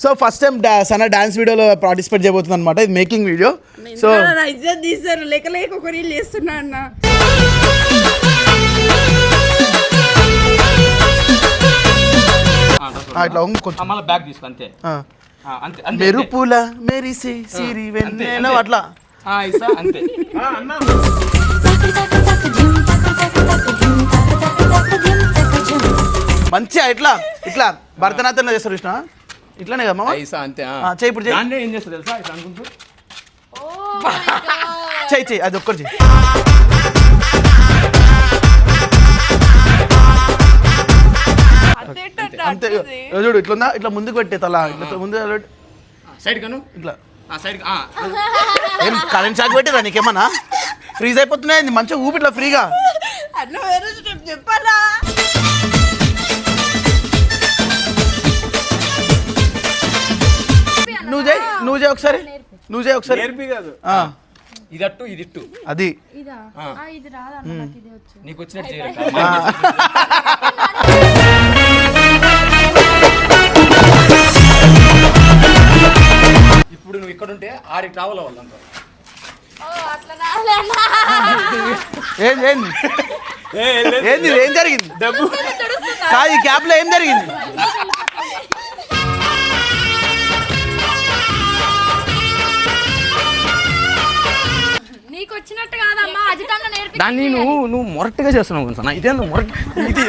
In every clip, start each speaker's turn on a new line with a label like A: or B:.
A: So first time సన dance వీడియోలో participate చేయబోతుంది అనమాట. ఇది మేకింగ్ వీడియో. సో
B: ఇజ్జత్ తీసారు లేక లేక ఒక రీల్ చేస్తున్నా అన్న.
A: ఇట్లా కొంచెం
C: మళ్ళీ బ్యాక్ తీసుకో అంతే అంతే అంతే
A: మెరుపుల మెరిసే సిరి వెన్నెల అట్లా
C: ఇస్తా అంతే.
A: మంచిగా ఇట్లా ఇట్లా భరతనాట్యంలో చేస్తారు కృష్ణ. ఇట్లానే కదా మామ
C: ఇస్తా అంతే.
A: చెయ్యి ఇప్పుడు చెయ్యి.
C: దాన్ని ఏం చేస్తా తెలుసా ఇట్లా అనుకుంటూ
A: చెయ్యి చెయ్యి అది ఒక్కటి చెయ్యి. అంతే చూడు ఇట్లా ఇట్లా ముందుకు పెట్టే తల ఇట్లా ముందు
C: సైడ్ కను
A: ఇట్లా
C: సైడ్
A: ఏం కరెంట్ షాక్ పెట్టిరా నీకేమన్నా ఫ్రీజ్ అయిపోతున్నాయి మంచిగా ఊపి ఇట్లా ఫ్రీగా.
B: అన్న వేరే స్టెప్ చెప్పాలా?
A: నువ్వు చేయి ఒకసారి నువ్వు చేయి ఒకసారి.
C: నేర్పి కాదు ఇది అట్టు ఇది ఇట్టు
A: అది
C: నీకు వచ్చినట్టు చేయరు. ఇప్పుడు నువ్వు ఇక్కడ ఉంటే ఆడికి ట్రావెల్ అవ్వాలంటావు.
A: ఏంది ఏంది ఏంది ఏం జరిగింది కాదు ఈ క్యాప్ లో ఏం జరిగింది?
C: దాన్ని నువ్వు మొరట్టుగా చేస్తున్నావు కొంచెం ఇదే మొరట్ ఇది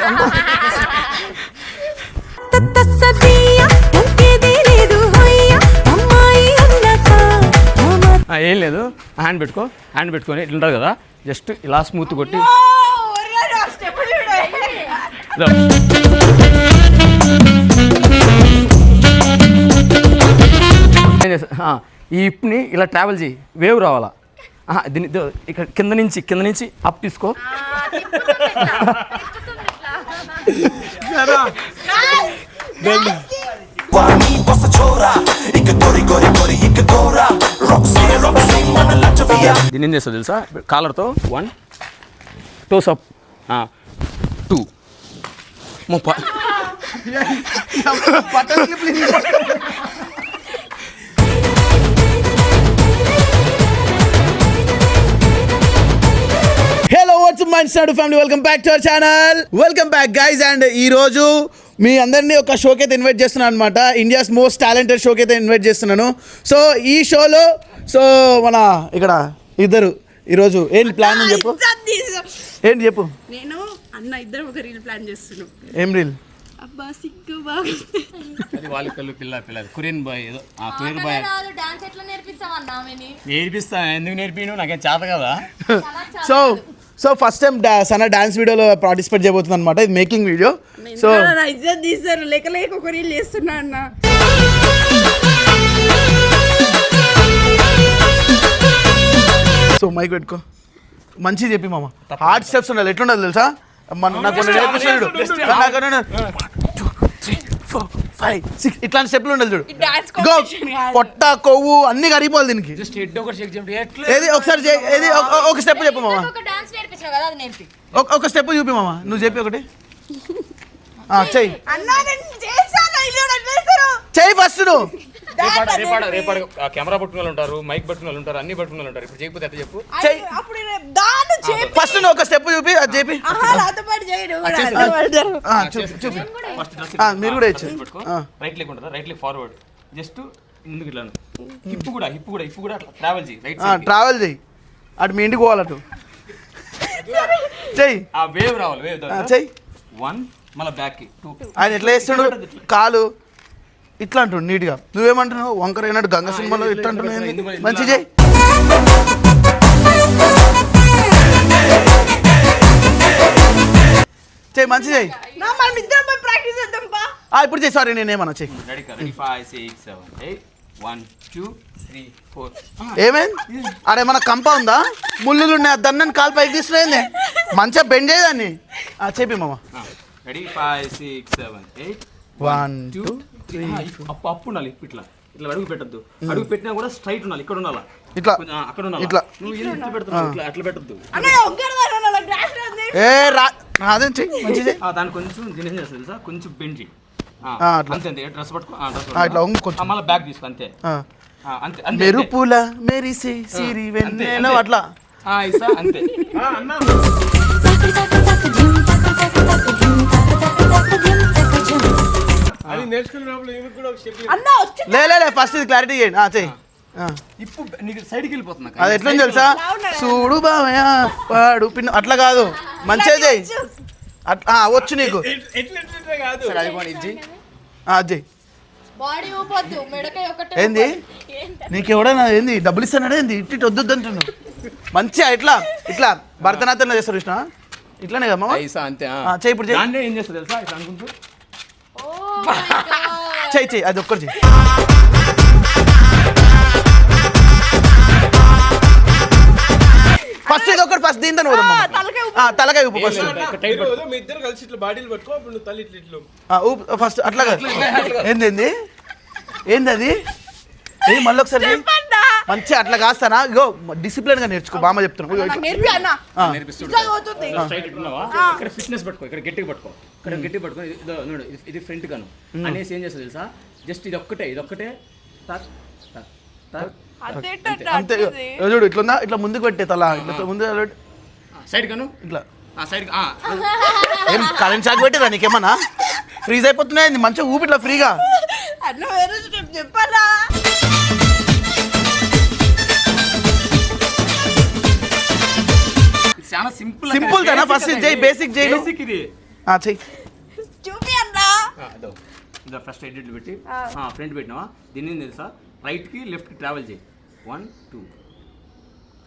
C: ఏం లేదు. హ్యాండ్ పెట్టుకొని ఇట్లా ఉంటుంది కదా జస్ట్ ఇలా స్మూత్ కొట్టి ఈ ఇప్ని ఇలా ట్రావెల్ చేయి వేవ్ రావాలా. దీన్ని ఇక్కడ కింద నుంచి అప్ తీసుకో. దీన్ని ఏం చేస్తా తెలుసా కాలర్తో 1 టోస్ అప్ 2
A: హలో వాట్స్ మై నాడు family, welcome back to our channel. Welcome back guys. And ఈరోజు మీ అందరినీ ఒక షోకి అయితే ఇన్వైట్ చేస్తున్నాను అనమాట. ఇండియాస్ మోస్ట్ టాలెంటెడ్ షోకి అయితే ఇన్వైట్ చేస్తున్నాను. సో ఈ షోలో మన ఇక్కడ ఇద్దరు ఈరోజు ఏంటి ప్లాన్ చెప్పు. ఏంటి చెప్పు.
B: నేను అన్న ఇద్దరు ఒక రీల్ ప్లాన్ చేస్తున్నాం.
A: ఏం రీల్?
B: అబ్బా సిగ్గు బాగా
C: వాళ్ళ పిల్ల కొరియన్ బాయ్ ఏదో కొరియన్ బాయ్ నేర్పిస్తా. ఎందుకు నేర్పిను నాకేం చేత కదా.
A: సో ఫస్ట్ టైం సన డాన్స్ వీడియోలో పార్టిసిపేట్ చేయబోతుంది అనమాట. ఇది మేకింగ్ వీడియో. సో
B: ఇజ్జత్ తీసారు లేక లేక ఒక రీల్ చేస్తున్నా అన్న.
A: సో మైక్ పెట్టుకో మంచిగా చెప్పి మామ. హార్డ్ స్టెప్స్ ఉండాలి. ఎట్లుండాలి తెలుసా? నాకు నేర్పిస్తాడు. 1 2 3 4 5 6 ఇట్లాంటి స్టెప్లు ఉండాలి చూడు. పొట్ట కొవ్వు అన్ని కరిగిపోవాలి దీనికి. ఏది ఒకసారి ఏది ఒక స్టెప్ చెప్పు మామ. ఒక స్టెప్ చూపి మామ. నువ్వు చెప్పి ఒకటి చెయ్యి చెయ్యి ఫస్ట్. నువ్వు
C: రేపాడు కెమెరా పట్టుకున్న వాళ్ళు ఉంటారు, మైక్ పట్టుకున్న వాళ్ళు ఉంటారు, అన్ని పట్టుకున్న వాళ్ళు ఉంటారు. ఇప్పుడు చేయకపోతే ఎట్లా చెప్పు.
A: ఫస్ట్ నువ్వు ఒక స్టెప్ చూపి అది చెప్పి. మీరు కూడా
C: రైట్ లెగ్ ఉంటుందా, రైట్ లెగ్ ఫార్వర్డ్ జస్ట్ ముందుకు ఇట్లా హిప్ కూడా అట్లా ట్రావెల్ చేయి. అటు మీ ఇంటికి పోవాలి. అటు చెయ్యి. ఆ వేవ్ రావాలి. వేవ్ చెయ్యి. 1 మళ్ళీ బ్యాక్ 2.
A: ఆయన ఎట్లా వేస్తాడు కాలు ఇట్లా అంటుండు నీట్గా. నువ్వేమంటున్నావు వంకర అయినట్టు గంగ సినిమాలో ఇట్లా అంటున్నావు. మంచి చేయి. చెయ్యి మంచి చేయి. ఇప్పుడు చేయి. సారీ నేనేమన్నా చెయ్యి. ఏమైంది ఆడేమన్నా కంప ఉందా? ముళ్ళు ఉన్నాయి దాన్ని కాలు పైకి తీసుకునేది మంచిగా బెండ్ చేయదాన్ని. చెప్పి మామ. 1 2
C: అప్పు ఉండాలి. ఇట్లా ఇట్లా అడుగు పెట్టద్దు. అడుగు పెట్టినా కూడా స్ట్రైట్ ఉండాలి. ఇక్కడ ఉండాలా
A: ఇట్లా
C: అక్కడ ఉండాలి.
A: ఇట్లా
C: నువ్వు ఇట్లా పెడతావు. అట్లా పెట్టద్దు.
A: అదేం చెయ్యి మంచి
C: దాన్ని కొంచెం దీని ఏం చేస్తా తెలుసా కొంచెం బెండ్ చేయి.
A: అట్లా.
C: అంతే అంతే డ్రెస్ పట్టుకో
A: ఇట్లా వంగు కొంచెం.
C: మళ్ళీ బ్యాగ్ తీసుకో అంతే అంతే అంతే
A: మెరుపుల మెరిసే సిరి వెన్నెల అట్లా
C: ఇస్తా అంతే
D: అది నేర్చుకున్నప్పుడు ఈమె కూడా ఒక స్టెప్
B: అన్న వచ్చి
A: లే ఫస్ట్ ఇది క్లారిటీ చేయండి చెయ్యి
C: ఇప్పుడు నీకు సైడ్కి వెళ్ళిపోతున్నా
A: అది ఎట్లా తెలుసా చూడు బావయ్య వాడు పిన్న అట్లా కాదు మంచిగా చెయ్యి అట్లా వచ్చు నీకు
D: ఎట్లా కాదు
C: సరే అది కూడా ఇది చెయ్యి.
A: అది చెయ్యి
E: బాడీ ఊపొద్దు మెడకాయ ఒకటే
A: ఏంది నీకు ఎవడన్నా ఏంది డబ్బులు ఇస్తానడే ఏంది ఇట్టి వద్దు అంటున్నావు మంచిగా ఇట్లా ఇట్లా భరతనాట్యం చేస్తారు కృష్ణ ఇట్లానే కదా మామ
C: ఐసా అంతే
A: చెయ్యి ఇప్పుడు చెయ్యి
C: దాన్నే ఏం చేస్తారు తెలుసా ఇట్లా అనుకుంటూ
E: ఓ మై గాడ్
A: చెయ్యి అది ఒక్కటి చెయ్యి ఫస్ట్ ఇది ఒక్కటి ఫస్ట్ దీంతో తలకాయ ఊపు ఫస్ట్
D: మీరు మీ ఇద్దరు కలిసి ఇట్లా బాడీలు పట్టుకో అప్పుడు నువ్వు తల్లి ఇట్లా ఇట్లు
A: ఊపు ఫస్ట్ అట్లా కాదు ఏంది ఏంది అది ఏది మళ్ళీ ఒకసారి చెయ్యి. మంచిగా అట్లా కాస్తానా ఇగో డిసిప్లిన్ గా నేర్చుకో బామ్మ చెప్తున్నా ఇగో ఇట్లా.
B: నేర్పి అన్న
C: నేర్పిస్తుంటా
B: ఇట్లా పోతుంది
C: స్ట్రైట్ ఉన్నావా ఇక్కడ ఫిట్నెస్ పట్టుకో ఇక్కడ గట్టిగా పట్టుకో ఇక్కడ గట్టిగా పట్టుకో ఇదో చూడు ఇది ఫ్రంట్ గాను అనేసి ఏం చేస్తుంది తెలుసా జస్ట్ ఇది ఒక్కటే టక్ టక్ టక్
A: అంతే ఇగో చూడు ఇట్లా ఉందా ఇట్లా ముందుకు పెట్టే తల ఇట్లా ముందు
C: సైడ్ గాను
A: ఇట్లా
C: సైడ్
A: ఏం కరెంట్ షాక్ పెట్టిరా నీకేమన్నా ఫ్రీజ్ అయిపోతున్నాయి మంచిగా ఊపి ఇట్లా ఫ్రీగా
B: అన్న వేరే స్టెప్ చెప్పాలా
C: చాలా సింపుల్
A: సింపుల్ తన ఫస్ట్ చెయ్యి బేసిక్ చెయ్యి
C: బేసిక్ ఇది
A: చెయ్యి
B: చూపి అన్న
C: అదో ఇదో ఫస్ట్ ఎడిట్ పెట్టి ఫ్రంట్ పెట్టినావా దీన్ని ఏం తెలుసా రైట్ కి లెఫ్ట్ కి ట్రావెల్ చేయి 1 2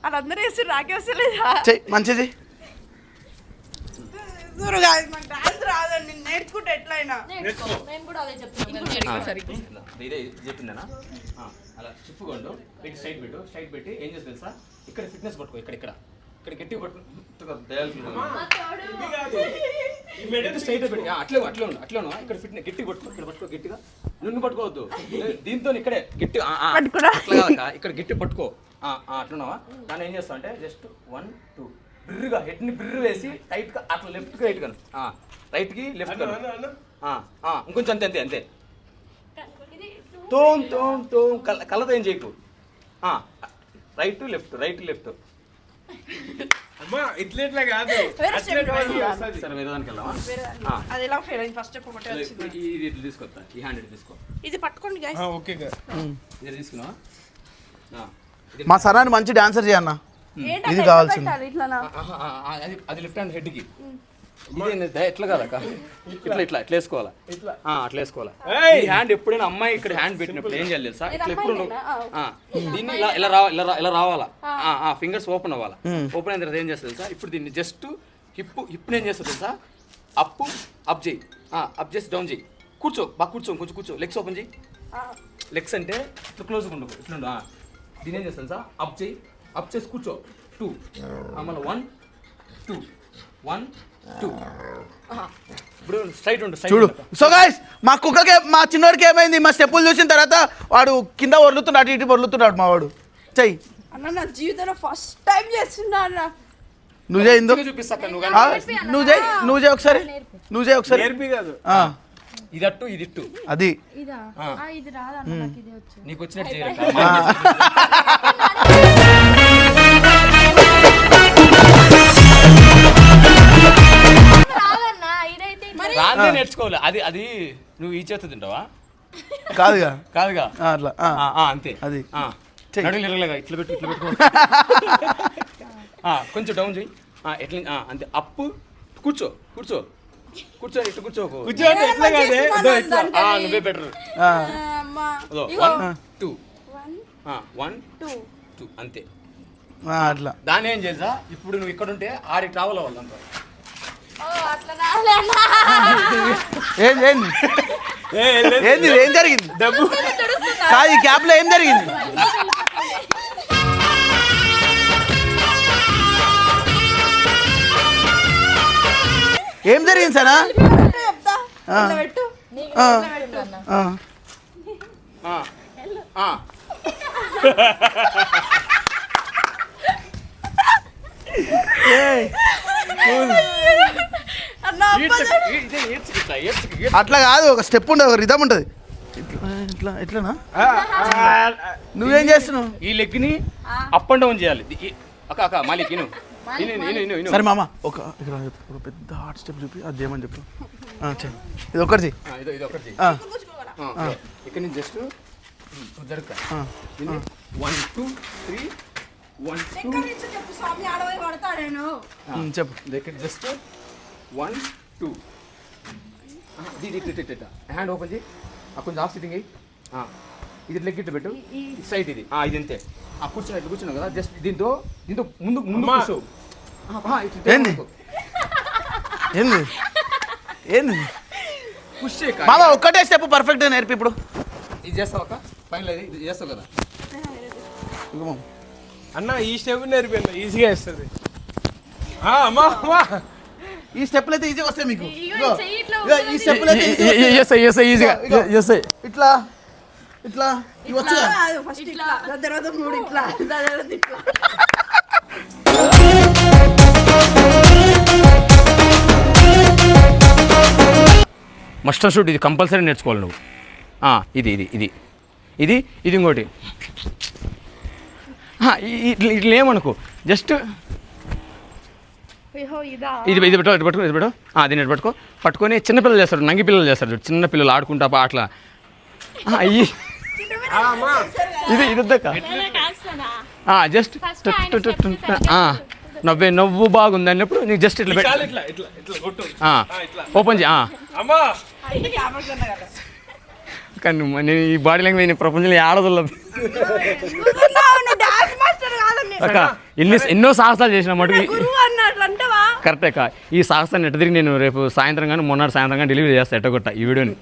B: వాళ్ళందరూ వేసి రాకే వస్తలేదా
A: చెయ్యి మంచిగా చెయ్యి
B: చూరుగా నాకు డాన్స్ రాదండి నేర్చుకుంటే ఎట్లయినా
E: నేర్చుకో నేను కూడా అదే చెప్తున్నాను
C: ఇదే చెప్పిందనా అలా చిప్పుకోండు పెట్టి స్ట్రైట్ పెట్టి ఏం చేస్తుంది తెలుసా ఇక్కడ ఫిట్నెస్ పట్టుకో ఇక్కడ గట్టిగా పట్టుకో స్ట్రైట్ పెట్టి అట్లే ఉన్నా ఇక్కడ ఫిట్నెస్ గట్టిగా పట్టుకో గట్టిగా నువ్వు పట్టుకోవద్దు దీంతో ఇక్కడే గట్టిగా అట్లా కాదక్క ఇక్కడ గట్టి పట్టుకో అట్లున్నావా దాన్ని ఏం చేస్తావు అంటే జస్ట్ 1 2 బిర్రుగా హెడ్ని బిర్రు వేసి టైట్గా అట్లా లెఫ్ట్కి రైట్ గాను రైట్కి లెఫ్ట్ గాను ఇంకొంచెం అంతే తోం కళ్ళతో ఏం చేయకు రైట్ లెఫ్ట్
D: అమ్మా ఇట్లా కాదు
C: సరే వేరే దానికి వెళ్దామా
B: అది ఎలా ఫెయిల్ అయింది ఫస్ట్ స్టెప్ ఒకటే వచ్చింది
C: ఇది ఇట్లా తీసుకొస్తా ఈ హ్యాండ్ ఇట్లా తీసుకో
B: ఇది పట్టుకోండి గైస్
D: ఓకే
C: ఇది తీసుకున్నావా
A: మా సరాన్ని మంచి డాన్సర్ చేయన్న ఇది కావాల్సింది
B: ఇట్లానా
C: అది లెఫ్ట్ హ్యాండ్ హెడ్కి ఇదే ఎట్లా కాదక్క ఇట్లా వేసుకోవాలా అట్లా వేసుకోవాలా ఈ హ్యాండ్ ఎప్పుడైనా అమ్మాయి ఇక్కడ హ్యాండ్ పెట్టినప్పుడు ఏం చేయాలి తెలుసా ఇట్లా ఎప్పుడు దీన్ని ఇలా రావాలా ఫింగర్స్ ఓపెన్ అవ్వాలా ఓపెన్ అయిన తర్వాత ఏం చేస్తుంది తెలుసా ఇప్పుడు దీన్ని జస్ట్ హిప్ ఏం చేస్తుంది తెలుసా అప్ చేయి అప్ చేసి డౌన్ చేయి బాగా కొంచెం కూర్చో లెగ్స్ ఓపెన్ చేయి లెగ్స్ అంటే ఇట్లా క్లోజ్గా ఉండకు ఇట్లా దీని ఏం చేస్తుంది సార్ అప్ చేసి కూర్చో 2 మళ్ళీ 1 2 1 2 ఇప్పుడు స్ట్రైట్
A: చూడు సో గైస్ మా కుక్కకి మా చిన్నోడికి ఏమైంది మా స్టెప్పులు చూసిన తర్వాత వాడు కింద వరులుతున్నాడు అటు ఇటు వరులుతున్నాడు మా వాడు చెయ్యి
B: అన్న నా జీవితంలో ఫస్ట్ టైం చేస్తున్నా అన్న
A: నువ్వు చేయి ఇందు
C: చూపిస్తాక
A: నువ్వు చేయి ఒకసారి
D: నేర్పి కాదు
C: ఇది అట్టు ఇది ఇట్టు
A: అది
E: ఇదా ఇది రాదన్న నాకు ఇది వచ్చు
C: నీకు వచ్చినట్టు చేయరు
E: రాదన్న ఇదైతే
C: రానే నేర్చుకోవాలి అది నువ్వు ఈ చేత తింటావా
A: కాదుగా అట్లా
C: అంతే
A: అది
C: నడులు ఇరగలేగా ఇట్లా పెట్టుకో కొంచెం డౌన్ చేయి ఎట్లా అంతే అప్పు కూర్చో ఇట్లా కూర్చోకు
D: కూర్చోండి ఎట్లా కాదే
C: నువ్వే బెటర్
B: అమ్మా
C: 1 2 1 2 అంతే
A: అట్లా
C: దాని ఏం చేసా ఇప్పుడు నువ్వు ఇక్కడ ఉంటే ఆడికి ట్రావెల్ అవ్వాలంట
A: ఏంది ఏం జరిగింది
D: డబ్బు
A: కాదు ఈ క్యాప్ లో ఏం జరిగింది ఏం జరిగింది సనా
B: చెప్తా ఇట్లా పెట్టు అన్న
A: అట్లా కాదు, ఒక స్టెప్ ఉండదు, ఒక రిధం ఉంటుంది. ఇట్లా ఇట్లానా? నువ్వేం చేస్తున్నావు?
C: ఈ లెగ్ ని అప్ అండ్ డౌన్ చేయాలి. అక్క అక్క మళ్ళీ
A: సరే మామ, ఒక పెద్ద హార్ట్ స్టెప్ చూపి అది చేయమని చెప్పు. చెయ్యి, ఇది ఒకటి చెయ్యి.
C: ఇది ఒకటి ఇక్కడ నుంచి జస్ట్ జరుగు 1 2 3 1 2
B: చెప్పు స్వామి, ఆడవై పడతా నేను.
A: చెప్పు.
C: ఇక్కడ జస్ట్ 1 2 హ్యాండ్ ఓపెన్ చేయి, కొంచెం ఆఫ్ సిట్టింగ్ అయ్యి ఇది లెగ్ ఇట్టు పెట్టు, సైట్ ఇది ఇది అంతే. కూర్చున్నావు కదా, జస్ట్ దీంతో ముందు కూర్చో.
A: ఏంది ఏంది ఏంది
C: పుష్ చేయి.
A: మామ ఒక్కటే స్టెప్ పర్ఫెక్ట్గా నేర్పి. ఇప్పుడు
C: ఇది చేస్తావు అక్క, ఫైనల్ ఇది చేస్తావు కదా.
A: ఇదిగో మామ.
D: అన్న ఈ స్టెప్ నేర్పిన ఈజీగా వేస్తుంది. అమ్మా అమ్మా
A: ఈ స్టెప్లు అయితే ఈజీగా వస్తాయి మీకు.
E: ఇగో ఈ చెయ్యి ఇట్లా
A: ఇగో ఈ స్టెప్లు అయితే ఈజీగా ఇట్లా ఇట్లా ఇవి వచ్చు కదా?
B: ఫస్ట్ ఇట్లా, దాని తర్వాత మూడు ఇట్లా, దాని తర్వాత ఇట్లా.
C: మస్టర్ షూట్ ఇది కంపల్సరీ నేర్చుకోవాలి నువ్వు. ఇది ఇది ఇది ఇది ఇది ఇంకోటి ఇట్లా ఏమనుకో, జస్ట్ ఇది ఇది పెట్టు, ఇది పట్టుకో, ఇది పెట్టు, దీన్ని ఇటు పట్టుకో. పట్టుకొని చిన్నపిల్లలు చేస్తారు, నంగి పిల్లలు చేస్తారు, చిన్న పిల్లలు ఆడుకుంటా అట్లా. ఇది ఇది వద్దక్క, జస్ట్ నవ్వు బాగుంది అన్నప్పుడు నీకు జస్ట్ ఇట్లా పెట్టు, ఓపెన్ చేయి. కానీ నేను ఈ బాడీ లాంగ్వేజ్ ప్రపంచంలో ఆడదుల్లో అక్క ఎన్నో సాహసాలు చేసిన మటుకు కరెక్టే అక్క. ఈ సాహసాన్ని ఎట్ట తిరిగి నేను రేపు సాయంత్రం కానీ మొన్నటి సాయంత్రం కానీ డెలివరీ చేస్తాను ఎట్టగొట్ట ఈ వీడియోని.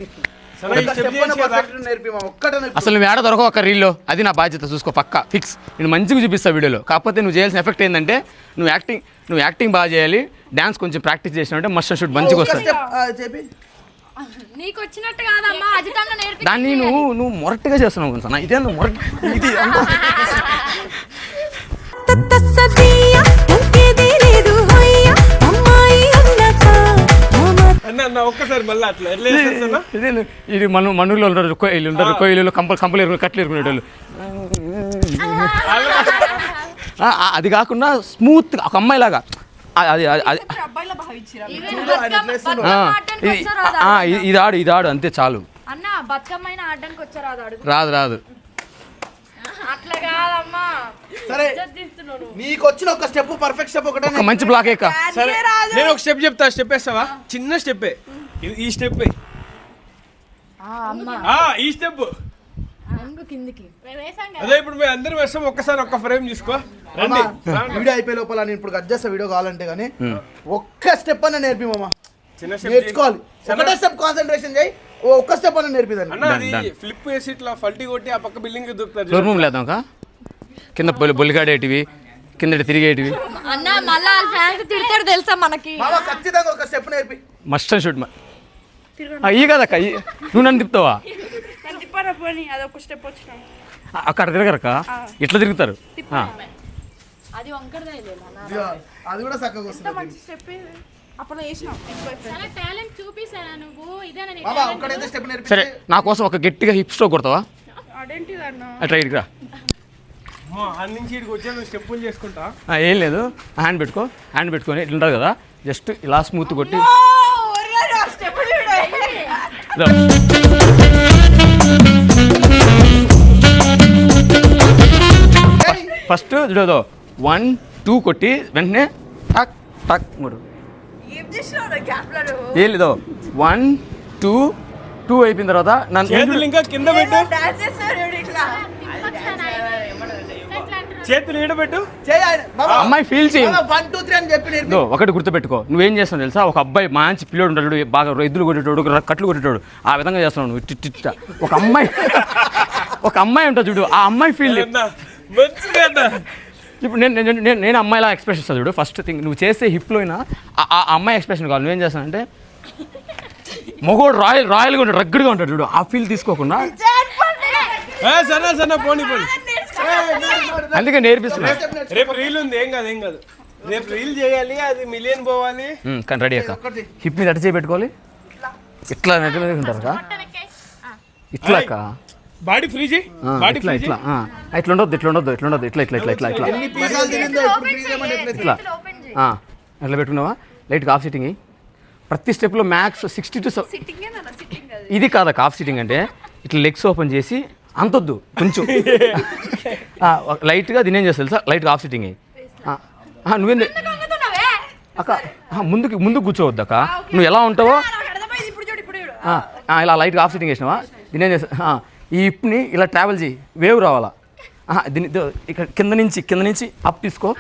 C: అసలు నువ్వు ఏడ దొరకవు ఒక రీల్లో, అది నా బాధ్యత, చూసుకో పక్క ఫిక్స్. నేను మంచిగా చూపిస్తా వీడియోలో. కాకపోతే నువ్వు చేయాల్సిన ఎఫెక్ట్ ఏంటంటే నువ్వు యాక్టింగ్ బాగా చేయాలి, డ్యాన్స్ కొంచెం ప్రాక్టీస్ చేసినావంటే మస్టర్ షూట్ మంచిగా వస్తుంది.
E: నీకు వచ్చినట్టు కాదమ్మా, అజితంగా నేర్పి.
C: దాన్ని నువ్వు మొరట్టుగా చేస్తున్నావు కొంచెం, ఇదే నువ్వు మొరట్ ఇది
D: అన్న ఒక్కసారి మళ్ళీ అట్లా
C: ఇది మనూరులో ఉంటారు, వీళ్ళు ఉంటారు, కోయిలు కంపలు ఎరుకుని కట్లు ఎరుకునేటోళ్ళు. అది కాకుండా స్మూత్గా ఒక అమ్మాయిలాగా ఇది ఆడు అంతే చాలు.
E: అన్న బతుకమ్మైన ఆడడానికి వచ్చారాదు,
C: రాదు
E: అట్లా కాదమ్మా.
A: సరే నీకు వచ్చిన ఒక స్టెప్ పర్ఫెక్ట్ స్టెప్ ఒకటే,
C: ఒక మంచి బ్లాక్ ఎక్క.
D: సరే నేను ఒక స్టెప్ చెప్తా, స్టెప్ వేస్తావా? చిన్న స్టెప్పే, ఈ స్టెప్ ఈ స్టెప్
E: కిందికి
D: అదే ఇప్పుడు మేము అందరం వేస్తాం. ఒక్కసారి ఒక్క ఫ్రేమ్ తీసుకో. రండి
A: వీడియో అయిపోయే లోపల నేను ఇప్పుడు కట్ చేస్తా వీడియో కావాలంటే, కానీ ఒక్క స్టెప్ అన్న నేర్పి మామ.
D: చిన్న
A: నేర్చుకోవాలి, ఒకటే స్టెప్ కాన్సన్ట్రేషన్ చేయి, ఒక్క స్టెప్ అన్న నేర్పిదాన్ని.
D: అన్న అది ఫ్లిప్ వేసి ఇట్లా ఫల్టీ కొట్టి ఆ పక్క బిల్డింగ్ దొరుకుతారు.
C: రూమ్ లేదాం కింద బొల్లిగాడేటివి, కింద తిరిగేటివి.
E: అన్న మళ్ళా ఫ్యాన్స్ తిడతాడు తెలుసా మనకి.
A: ఖచ్చితంగా ఒక స్టెప్ నేర్పి.
C: మస్టర్ షూట్ ఈ కదక్క, నువ్వు నన్ను తిప్పుతావా? అక్కడ తిరగరక్క, ఇట్లా తిరుగుతారు.
E: అది
A: అది కూడా చక్కగా వస్తుంది. సరే
C: నా కోసం ఒక గట్టిగా హిప్ స్ట్రోక్ కొడతావా? అట్లా ఇడికి రా.
D: నుంచి ఇక్కడికి వచ్చా స్టెప్పులు చేసుకుంటా.
C: ఏం లేదు, హ్యాండ్ పెట్టుకొని ఇట్లా ఉంటుంది కదా, జస్ట్ ఇలా స్మూత్ కొట్టి ఫస్ట్ చూడదు 1 2 కొట్టి వెంటనే టక్ టక్ మూడు. ఏం లేదు 1 2 2 అయిపోయిన తర్వాత
D: చేతులు ఇంకా కింద పెట్టు, చేతులు ఈడబెట్టు.
C: అమ్మాయి ఫీల్ చేయి.
A: 1 2 3 అని చెప్పి నేర్పి.
C: ఒకటి గుర్తుపెట్టుకో, నువ్వేం చేస్తావు తెలుసా? ఒక అబ్బాయి మంచి పిల్లోడు ఉంటాడు, బాగా ఎద్దులు కొట్టేటోడు, కట్లు కొట్టేటోడు, ఆ విధంగా చేస్తున్నావు నువ్వు. ఒక అమ్మాయి ఉంటుంది చూడు, ఆ అమ్మాయి ఫీల్. ఇప్పుడు నేను అమ్మాయిలా ఎక్స్ప్రెషన్ ఇస్తాను చూడు. ఫస్ట్ థింగ్ నువ్వు చేసే హిప్లో అయినా ఆ అమ్మాయి ఎక్స్ప్రెషన్ కావాలి. నువ్వేం చేస్తానంటే మగోడు రాయల్గా ఉంటాడు, రగ్గడిగా ఉంటాడు చూడు, ఆ ఫీల్ తీసుకోకుండా
D: సన్న పోనీ పోనీ.
C: అందుకే నేర్పిస్తున్నా.
D: రేపు రీల్ ఉంది, ఏం కాదు రేపు రీల్ చేయాలి, అది మిలియన్ పోవాలి.
C: కానీ రెడీ అక్క. హిప్ మీద అటు చేయి పెట్టుకోవాలి. ఇట్లా నెట్ మీద ఉంటారు అక్క. ఇట్లా అక్క.
D: బాడీ ఫ్రీ చేయి, బాడీ
C: ఇట్లా
D: ఫ్రీ
C: ఇట్లా ఇట్లా ఉండొద్దు, ఇట్లా ఉండొద్దు, ఇట్లా ఉండొద్దు, ఇట్లా ఇట్లా ఇట్లా ఇట్లా ఇట్లా
A: ఎన్ని పీసాలు తినిందో ఇప్పుడు ఫ్రీ చేయమంటే ఎట్లా
C: ఇట్లా అట్లా పెట్టుకున్నావా? లైట్గా హాఫ్ సిట్టింగ్. ప్రతి స్టెప్లో మ్యాక్స్ 60 to ఇది కాదక్క హాఫ్ సిట్టింగ్ అంటే. ఇట్లా లెగ్స్ ఓపెన్ చేసి అంతొద్దు కొంచెం లైట్గా దీని ఏం చేస్తా తెలుసా? లైట్గా హాఫ్ సిట్టింగ్ నువ్వేంది అక్క ముందుకు కూర్చోవద్దు అక్క. నువ్వు ఎలా ఉంటావో ఇలా లైట్గా హాఫ్ సిట్టింగ్ వేసినావా? దీని ఏం చేస్తా? ఈ హిప్ని ఇలా ట్రావెల్ చేయి, వేవ్ రావాలా. దీని ఇక్కడ కింద నుంచి అప్ తీసుకో.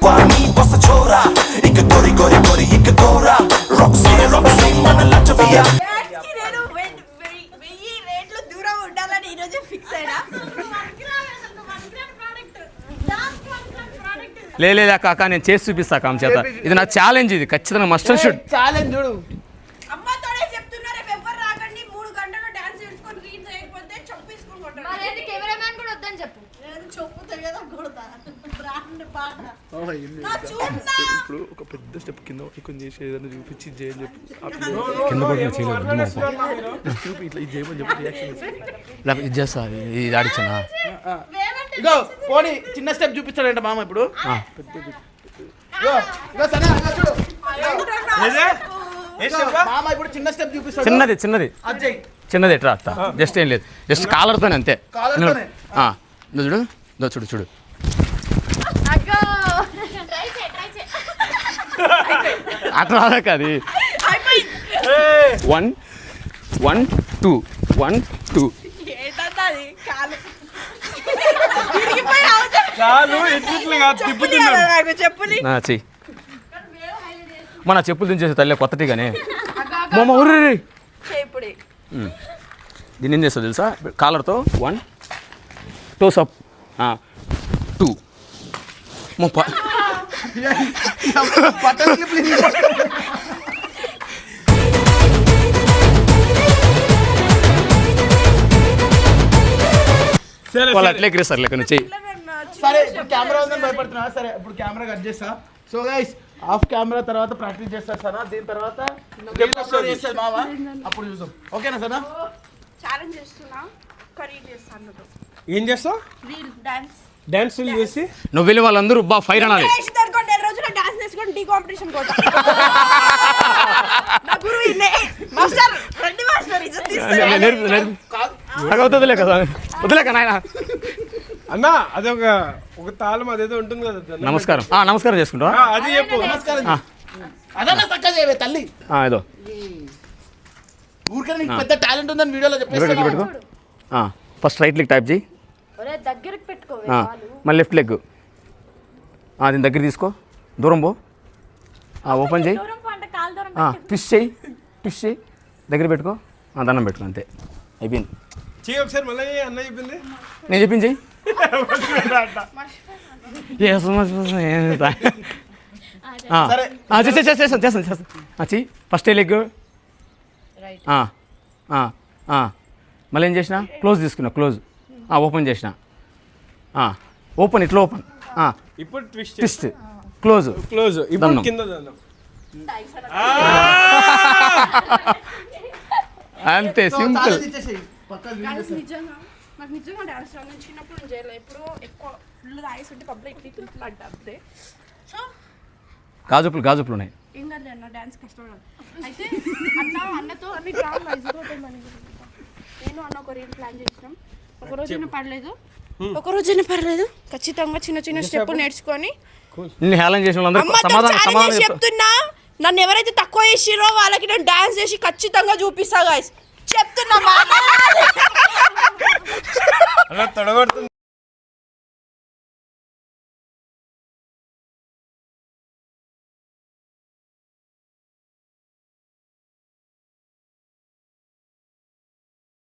F: Kwani bossa chora, ik gori gori gori, ik gora. Roxy Roxy, mana Latvia.
B: నేను 1000 రేట్లు దూరం ఉండాలని ఈరోజు ఫిక్స్ అయినా.
C: లేదు అక్క నేను చేసి చూపిస్తా అక్క ఆమె చేత. ఇది నా ఛాలెంజ్, ఇది ఖచ్చితంగా మస్ట్ అండ్ షుడ్.
A: ఛాలెంజ్ చూడు.
B: అమ్మతోనే చెప్తున్నారు ఎవ్వరు రాకండి, 3 గంటలు డాన్స్ చేసుకొని రీల్ చేయకపోతే చెప్పేసుకొని కొట్టారు.
E: మరేంటి కెమెరామ్యాన్ కూడా వద్దని చెప్పు.
B: నేను చెప్పుతా కదా కొడతా. బ్రాండ్ పాట నా చూడనా.
A: ఇప్పుడు ఒక పెద్ద స్టెప్ కింద కొంచెం చేసి ఏదైనా చూపించి చేయని చెప్పు. చూపి ఇట్లా ఇది చేయమని చెప్పి రియాక్షన్
C: ఇది చేస్తా, ఇది ఆడిచ్చానా?
A: ఇగో పోనీ చిన్న స్టెప్ చూపిస్తాడంట మామ ఇప్పుడు. ఇగో సరే చూడు మామ ఇప్పుడు చిన్న స్టెప్ చూపిస్తాడు.
C: చిన్నది
A: అది చెయ్యి.
C: చిన్నది ఎట్రా అత్త, జస్ట్ ఏం లేదు, జస్ట్ కాలర్తోనే అంతే.
A: కాలర్తోనే?
C: చూడు చూడు
E: అగ్గో ట్రై చేయి
C: అట్లా రాదక్క అది. 1 1 2 1 2
B: ఏంటది కాలు
D: చాలు. ఇట్లా తిప్పుతున్నాడు.
B: నాకు చెప్పుని
C: చెయ్యి. మన చెప్పులు దించేసి తల్లి కొత్తటిగానే మామ ఊరి
B: చెప్పుడి.
C: దీన్ని ఏం చేస్తావు తెలుసా? కాలర్తో 1 టోస్ అప్ 2
A: బట్టలు స్లిప్లు
D: సరే
C: వాళ్ళు అట్లే ఎక్కిరిస్తారు లెక్క నువ్వు చెయ్యి.
A: సరే ఇప్పుడు కెమెరా ఉందని భయపడుతున్నా. సరే ఇప్పుడు కెమెరా కట్ చేస్తా. సో గైస్ ఆఫ్ కెమెరా తర్వాత ప్రాక్టీస్ చేస్తారు సనా. దీని తర్వాత చేస్తారు మామ, అప్పుడు చూద్దాం. ఓకేనా సనా?
B: ఛాలెంజ్ చేస్తున్నా, కరీ చేస్తాను.
D: ఏం చేస్తావు?
B: రీల్ డాన్స్
D: డాన్స్ చేసి
C: నువ్వు వెళ్ళి వాళ్ళందరూ బా ఫైర్ అనాలి.
B: దొరకండి 2 రోజులు డాన్స్ నేర్చుకొని టీ కాంపిటీషన్ కొట్ట. నా గురువు ఇన్నే మాస్టర్ రండి మాస్టర్ ఇజ్జత్ తీస్తాను.
C: వదిలే కదా, వదిలేక నాయన.
D: అన్నా అది ఒక తాళం అదేదో ఉంటుంది కదా.
C: నమస్కారం నమస్కారం చేసుకుంటా.
D: అది చెప్పు.
A: నమస్కారం. అదన్నా చక్కగా చేయవే తల్లి.
C: ఏదో
A: ఊరికే నీకు పెద్ద టాలెంట్ ఉందని వీడియోలో చెప్పేసి
C: పెట్టుకో. ఫస్ట్ రైట్ లెగ్ టైప్ చేయి.
E: ఒరే దగ్గరికి పెట్టుకోవే
C: మళ్ళీ లెఫ్ట్ లెగ్ దీని దగ్గర తీసుకో, దూరం పో, ఓపెన్ చేయి,
E: దూరం పంట కాల్ దూరం
C: ట్విస్ట్ చేయి, దగ్గర పెట్టుకో, దండం పెట్టుకో, అంతే అయిపోయింది.
D: చెయ్యి ఒకసారి మళ్ళీ అన్న చెప్పింది.
C: నేను చెప్పింది చెయ్యి. చేస్తాను చెయ్యి. ఫస్ట్ లెగ్ మళ్ళీ ఏం చేసిన? క్లోజ్ తీసుకున్నా, క్లోజ్ ఓపెన్ చేసిన, ఓపెన్ ఇట్లా ఓపెన్,
D: ఇప్పుడు
C: ట్విస్ట్, క్లోజ్,
D: క్లోజ్. ఇప్పుడు కింద దండం.
C: అంతే సింపుల్.
B: నిజంగా నాకు నిజంగా డాన్స్ రాదు. నేను చిన్నప్పుడు నేను చేయలేదు. ఎప్పుడో ఎక్కువ ఫుల్ తాగేసి ఉంటే పబ్లిక్ ఇట్లా అంటే అంతే. సో
C: గాజుపులు ఉన్నాయి.
B: ఏం కాదు అన్న, డాన్స్ కష్టపడాలి. అయితే అన్నతో అన్ని గ్రామ్ నేను అన్న ఒక రీల్ ప్లాన్ చేసినాం. ఒక రోజైనా పర్లేదు ఖచ్చితంగా చిన్న చిన్న స్టెప్ నేర్చుకొని
C: నిన్ను హేళన చేసిన వాళ్ళందరూ సమాధానం
B: చెప్తున్నా. నన్ను ఎవరైతే తక్కువ చేసిరో వాళ్ళకి నేను డాన్స్ చేసి ఖచ్చితంగా చూపిస్తా గాయ్స్ చెప్తున్నా.
D: అలా తొడగొడుతుంది.